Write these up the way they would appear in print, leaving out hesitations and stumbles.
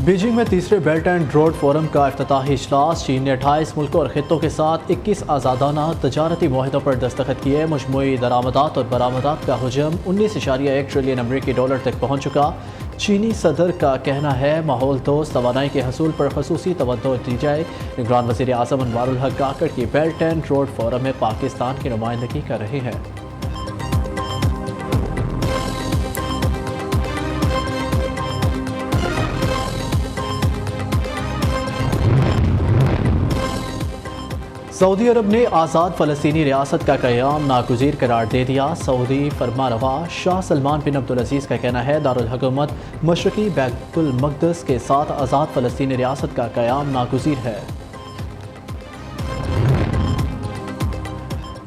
Beijing میں تیسرے belt and road forum کا افتتاحی اجلاس۔ چین نے 28 ملکوں اور خطوں کے ساتھ 21 آزادانہ تجارتی معاہدوں پر دستخط کیے۔ مجموعی درآمدات اور برآمدات کا حجم 19.1 ٹریلین امریکی ڈالر تک پہنچ چکا۔ چینی صدر کا کہنا ہے ماحول دوست توانائی کے حصول پر خصوصی توجہ دی جائے۔ نگران وزیر اعظم انوار الحق کاکڑ کی بیلٹ اینڈ روڈ فورم میں پاکستان کی نمائندگی کر رہے ہیں۔ سعودی عرب نے آزاد فلسطینی ریاست کا قیام ناگزیر قرار دے دیا۔ سعودی فرمانروا شاہ سلمان بن عبدالعزیز کا کہنا ہے دارالحکومت مشرقی بیت المقدس کے ساتھ آزاد فلسطینی ریاست کا قیام ناگزیر ہے۔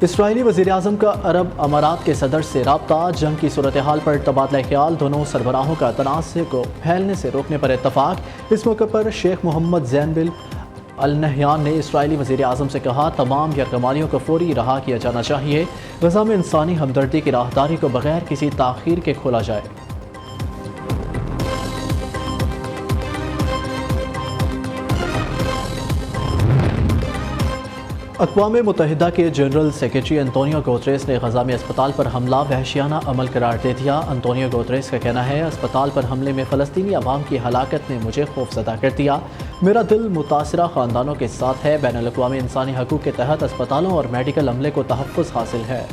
اسرائیلی وزیر اعظم کا عرب امارات کے صدر سے رابطہ۔ جنگ کی صورتحال پر تبادلہ خیال، دونوں سربراہوں کا تنازع کو پھیلنے سے روکنے پر اتفاق۔ اس موقع پر شیخ محمد زین بن النہیان نے اسرائیلی وزیر اعظم سے کہا تمام یرغمالیوں کو فوری رہا کیا جانا چاہیے۔ غزہ میں انسانی ہمدردی کی راہداری کو بغیر کسی تاخیر کے کھولا جائے۔ اقوام متحدہ کے جنرل سیکریٹری انطونیو گوتریس نے غزہ میں اسپتال پر حملہ وحشیانہ عمل قرار دے دیا۔ انطونیو گوتریس کا کہنا ہے اسپتال پر حملے میں فلسطینی عوام کی ہلاکت نے مجھے خوفزدہ کر دیا۔ میرا دل متاثرہ خاندانوں کے ساتھ ہے۔ بین الاقوامی انسانی حقوق کے تحت اسپتالوں اور میڈیکل عملے کو تحفظ حاصل ہے۔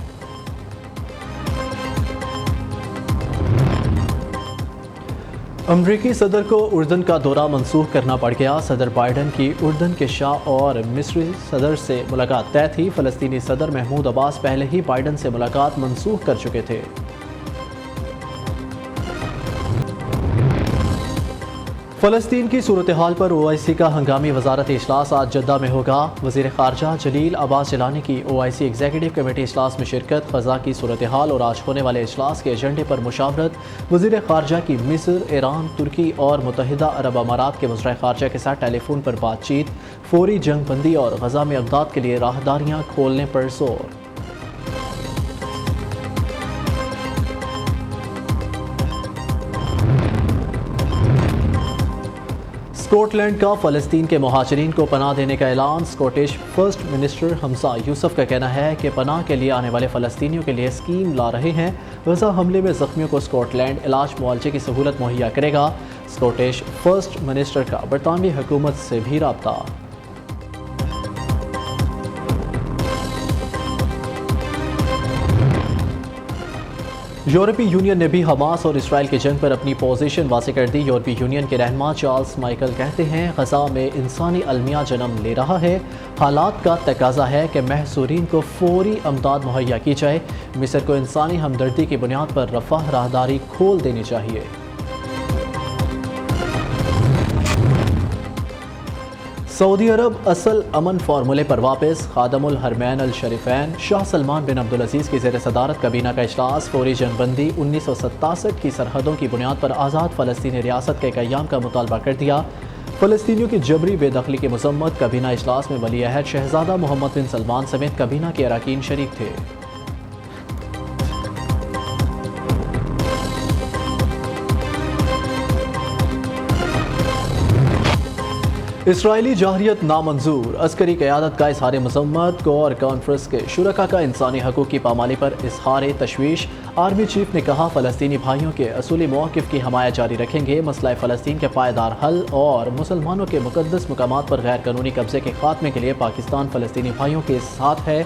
امریکی صدر کو اردن کا دورہ منسوخ کرنا پڑ گیا۔ صدر بائیڈن کی اردن کے شاہ اور مصری صدر سے ملاقات طے تھی۔ فلسطینی صدر محمود عباس پہلے ہی بائیڈن سے ملاقات منسوخ کر چکے تھے۔ فلسطین کی صورتحال پر OIC کا ہنگامی وزارتی اجلاس آج جدہ میں ہوگا۔ وزیر خارجہ جلیل عباس جیلانی کی OIC ایگزیکٹو کمیٹی اجلاس میں شرکت۔ غزہ کی صورتحال اور آج ہونے والے اجلاس کے ایجنڈے پر مشاورت۔ وزیر خارجہ کی مصر، ایران، ترکی اور متحدہ عرب امارات کے وزرائے خارجہ کے ساتھ ٹیلی فون پر بات چیت۔ فوری جنگ بندی اور غزہ میں امداد کے لیے راہداریاں کھولنے پر زور۔ اسکاٹ لینڈ کا فلسطین کے مہاجرین کو پناہ دینے کا اعلان۔ اسکاٹش فرسٹ منسٹر حمزہ یوسف کا کہنا ہے کہ پناہ کے لیے آنے والے فلسطینیوں کے لیے اسکیم لا رہے ہیں۔ غزہ حملے میں زخمیوں کو اسکاٹ لینڈ علاج معالجے کی سہولت مہیا کرے گا۔ اسکاٹش فرسٹ منسٹر کا برطانوی حکومت سے بھی رابطہ۔ یورپی یونین نے بھی حماس اور اسرائیل کی جنگ پر اپنی پوزیشن واضح کر دی۔ یورپی یونین کے رہنما چارلس مائیکل کہتے ہیں غزہ میں انسانی المیہ جنم لے رہا ہے۔ حالات کا تقاضا ہے کہ محصورین کو فوری امداد مہیا کی جائے۔ مصر کو انسانی ہمدردی کی بنیاد پر رفح راہداری کھول دینی چاہیے۔ سعودی عرب اصل امن فارمولے پر واپس۔ خادم الحرمین الشریفین شاہ سلمان بن عبدالعزیز کی زیر صدارت کابینہ کا اجلاس۔ فوری جنگ بندی 1967 کی سرحدوں کی بنیاد پر آزاد فلسطینی ریاست کے قیام کا مطالبہ کر دیا۔ فلسطینیوں کی جبری بے دخلی کی مذمت۔ کابینہ اجلاس میں ولی عہد شہزادہ محمد بن سلمان سمیت کابینہ کے اراکین شریک تھے۔ اسرائیلی جارحیت نامنظور۔ عسکری قیادت کا اظہار مذمت۔ کور کانفرنس کے شرکاء کا انسانی حقوق کی پامالی پر اظہار تشویش۔ آرمی چیف نے کہا فلسطینی بھائیوں کے اصولی موقف کی حمایت جاری رکھیں گے۔ مسئلہ فلسطین کے پائیدار حل اور مسلمانوں کے مقدس مقامات پر غیر قانونی قبضے کے خاتمے کے لیے پاکستان فلسطینی بھائیوں کے ساتھ ہے۔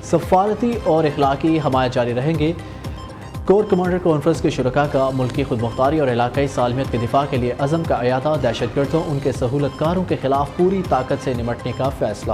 سفارتی اور اخلاقی حمایت جاری رہیں گے۔ کور کمانڈر کانفرنس کے شرکاء کا ملکی خود مختاری اور علاقائی سالمیت کے دفاع کے لیے عزم کا اعادہ۔ دہشت گردوں ان کے سہولت کاروں کے خلاف پوری طاقت سے نمٹنے کا فیصلہ۔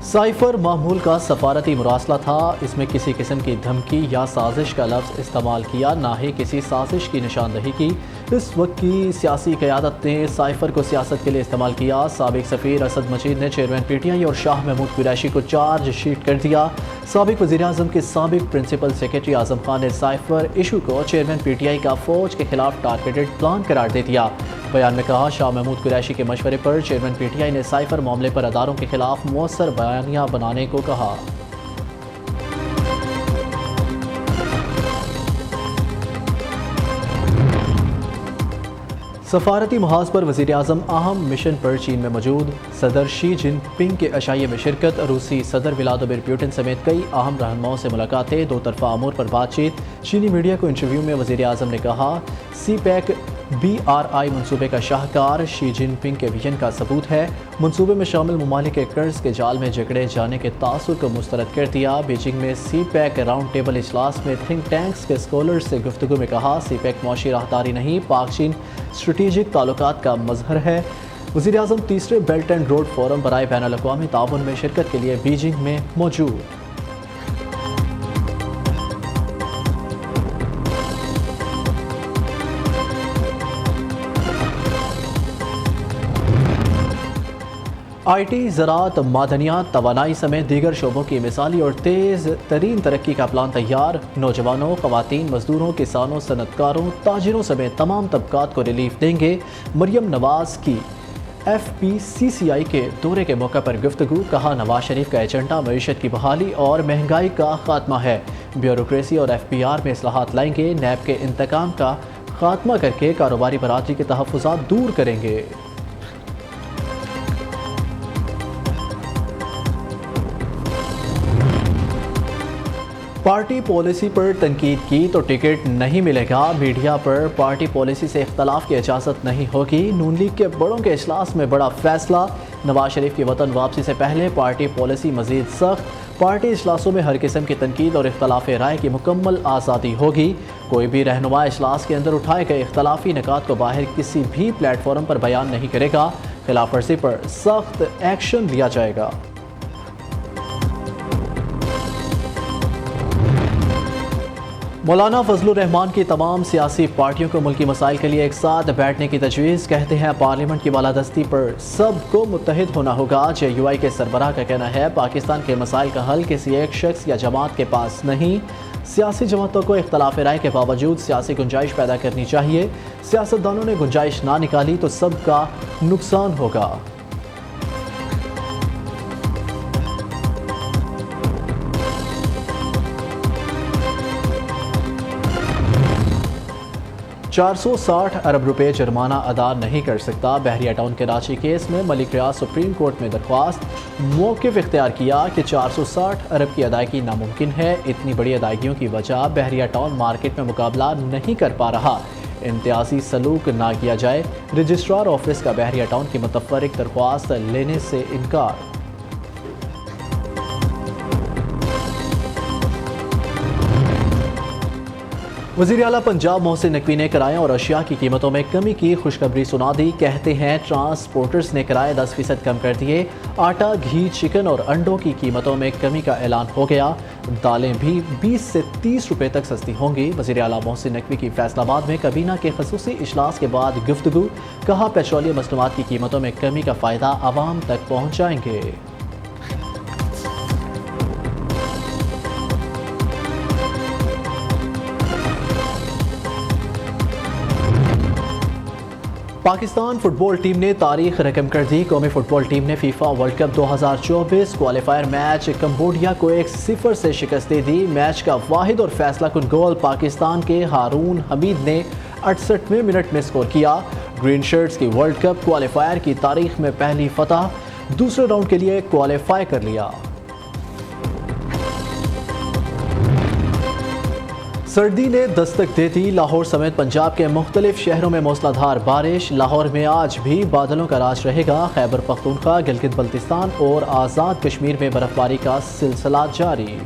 سائفر معمول کا سفارتی مراسلہ تھا۔ اس میں کسی قسم کی دھمکی یا سازش کا لفظ استعمال کیا، نہ ہی کسی سازش کی نشاندہی کی۔ اس وقت کی سیاسی قیادت نے سائفر کو سیاست کے لیے استعمال کیا۔ سابق سفیر اسد مجید نے چیئرمین PTI اور شاہ محمود قریشی کو چارج شیٹ کر دیا۔ سابق وزیر اعظم کے سابق پرنسپل سیکریٹری اعظم خان نے سائفر ایشو کو چیئرمین PTI کا فوج کے خلاف ٹارگیٹڈ پلان قرار دے دیا۔ بیان میں کہا شاہ محمود قریشی کے مشورے پر چیئرمین پی ٹی آئی نے سائفر معاملے پر اداروں کے خلاف مؤثر بیانیہ بنانے کو کہا۔ سفارتی محاذ پر وزیر اعظم اہم مشن پر چین میں موجود، صدر شی جن پنگ کے عشائیے میں شرکت، روسی صدر ولادیمیر پوٹن سمیت کئی اہم رہنماؤں سے ملاقاتیں، دو طرفہ امور پر بات چیت۔ چینی میڈیا کو انٹرویو میں وزیر اعظم نے کہا سی پیک BRI منصوبے کا شاہکار شی جن پنگ کے ویژن کا ثبوت ہے۔ منصوبے میں شامل ممالک کے قرض کے جال میں جکڑے جانے کے تاثر کو مسترد کر دیا۔ بیجنگ میں سی پیک راؤنڈ ٹیبل اجلاس میں تھنک ٹینکس کے اسکالرز سے گفتگو میں کہا سی پیک معاشی راہداری نہیں، پاک چین اسٹریٹجک تعلقات کا مظہر ہے۔ وزیر اعظم تیسرے بیلٹ اینڈ روڈ فورم برائے بین الاقوامی تعاون میں شرکت کے لیے بیجنگ میں موجود۔ آئی ٹی، زراعت، معدنیات، توانائی سمیت دیگر شعبوں کی مثالی اور تیز ترین ترقی کا پلان تیار۔ نوجوانوں، خواتین، مزدوروں، کسانوں، صنعت کاروں، تاجروں سمیت تمام طبقات کو ریلیف دیں گے۔ مریم نواز کی FPCCI کے دورے کے موقع پر گفتگو، کہا نواز شریف کا ایجنڈا معیشت کی بحالی اور مہنگائی کا خاتمہ ہے، بیوروکریسی اور FPR میں اصلاحات لائیں گے، نیب کے انتقام کا خاتمہ کر کے کاروباری برادری کے تحفظات دور کریں گے۔ پارٹی پالیسی پر تنقید کی تو ٹکٹ نہیں ملے گا، میڈیا پر پارٹی پالیسی سے اختلاف کی اجازت نہیں ہوگی، نون لیگ کے بڑوں کے اجلاس میں بڑا فیصلہ، نواز شریف کی وطن واپسی سے پہلے پارٹی پالیسی مزید سخت، پارٹی اجلاسوں میں ہر قسم کی تنقید اور اختلاف رائے کی مکمل آزادی ہوگی، کوئی بھی رہنما اجلاس کے اندر اٹھائے گئے اختلافی نکات کو باہر کسی بھی پلیٹ فارم پر بیان نہیں کرے گا، خلاف ورزی پر سخت ایکشن لیا جائے گا۔ مولانا فضل الرحمان کی تمام سیاسی پارٹیوں کو ملکی مسائل کے لیے ایک ساتھ بیٹھنے کی تجویز، کہتے ہیں پارلیمنٹ کی بالادستی پر سب کو متحد ہونا ہوگا۔ JUI کے سربراہ کا کہنا ہے پاکستان کے مسائل کا حل کسی ایک شخص یا جماعت کے پاس نہیں، سیاسی جماعتوں کو اختلاف رائے کے باوجود سیاسی گنجائش پیدا کرنی چاہیے، سیاستدانوں نے گنجائش نہ نکالی تو سب کا نقصان ہوگا۔ 460 ارب روپے جرمانہ ادا نہیں کر سکتا، بحریہ ٹاؤن کراچی کیس میں ملک ریاض سپریم کورٹ میں درخواست، موقف اختیار کیا کہ 460 ارب کی ادائیگی ناممکن ہے، اتنی بڑی ادائیگیوں کی وجہ بحریہ ٹاؤن مارکیٹ میں مقابلہ نہیں کر پا رہا، امتیازی سلوک نہ کیا جائے، رجسٹرار آفس کا بحریہ ٹاؤن کی متفرق درخواست لینے سے انکار۔ وزیر اعلیٰ پنجاب محسن نقوی نے کرایوں اور اشیاء کی قیمتوں میں کمی کی خوشخبری سنا دی، کہتے ہیں ٹرانسپورٹرز نے کرائے 10% کم کر دیے، آٹا، گھی، چکن اور انڈوں کی قیمتوں میں کمی کا اعلان ہو گیا، دالیں بھی 20 سے 30 روپے تک سستی ہوں گی۔ وزیر اعلیٰ محسن نقوی کی فیصل آباد میں کابینہ کے خصوصی اجلاس کے بعد گفتگو، کہا پیٹرولیم مصنوعات کی قیمتوں میں کمی کا فائدہ عوام تک پہنچائیں گے۔ پاکستان فٹ بال ٹیم نے تاریخ رقم کر دی، قومی فٹ بال ٹیم نے FIFA world cup 2024 qualifier match Cambodia کو 1-0 سے شکست دے دی، میچ کا واحد اور فیصلہ کن گول پاکستان کے ہارون حمید نے 68ویں منٹ میں سکور کیا، گرین شرٹس کی ورلڈ کپ کوالیفائر کی تاریخ میں پہلی فتح، دوسرے راؤنڈ کے لیے کوالیفائی کر لیا۔ سردی نے دستک دے دی، لاہور سمیت پنجاب کے مختلف شہروں میں موسلادھار بارش، لاہور میں آج بھی بادلوں کا راج رہے گا، خیبر پختونخوا، گلگت بلتستان اور آزاد کشمیر میں برف باری کا سلسلہ جاری۔